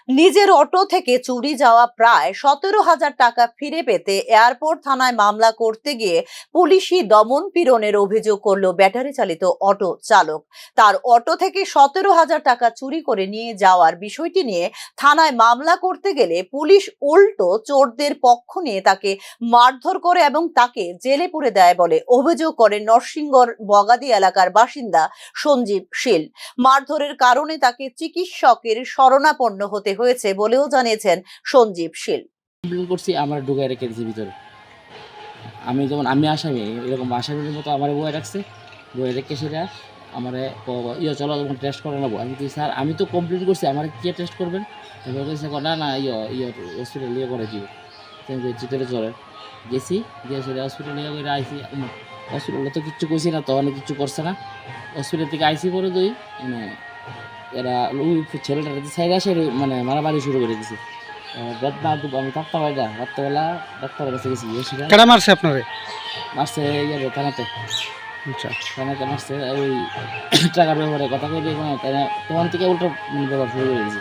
নিজের অটো থেকে চুরি যাওয়া প্রায় 17,000 টাকা ফিরে পেতে এয়ারপোর্ট থানায় মামলা করতে গিয়ে পুলিশি দমন পীড়নের অভিযোগ করলো ব্যাটারি চালিত অটো চালক। তার অটো থেকে 17,000 টাকা চুরি করে নিয়ে যাওয়ার বিষয়টি নিয়ে থানায় মামলা করতে গেলে পুলিশ উল্টো চোরদের পক্ষ নিয়ে তাকে মারধর করে এবং তাকে জেলে পুরে দেয় বলে অভিযোগ করেন নরসিংগড় বগাদি এলাকার বাসিন্দা সঞ্জীব শীল। মারধরের কারণে তাকে চিকিৎসকের শরণাপন্ন হতে হয়েছে বলেও জানিয়েছেন সঞ্জীব শীল। করছি আমার ঢুকায় রেখে দিয়েছে ভিতরে। আমি যেমন আমি আসামি, এরকম আসামির মতো আমার বয়ে রাখছে, বয়ে রেখে সেটা আমার চলো তখন টেস্ট করে নেবো। আমি কি স্যার আমি তো কমপ্লিট করছি, আমার কে টেস্ট করবেন? এবার বলছে না না হসপিটাল করে দিব। চিতলে চলে গেছি, গিয়ে সেটা হসপিটালে করে আইসি। হসপিটালে তো কিচ্ছু করছি না, তখন কিছু করছে না। হসপিটাল থেকে আইসি পরে তুই মানে এরা ছেলেটার সাইডে আসে মানে মারামারি শুরু করে দিছে। আমি থাকতাম রাত্রেবেলা ডাক্তারের কাছে গেছি। কারা মারছে আপনারে? মারছে থানাতে। আচ্ছা, থানাতে মারছে ওই টাকার ব্যাপারে কথা কই তখন থেকে উল্টো ব্যবহার শুরু করে দিয়েছে।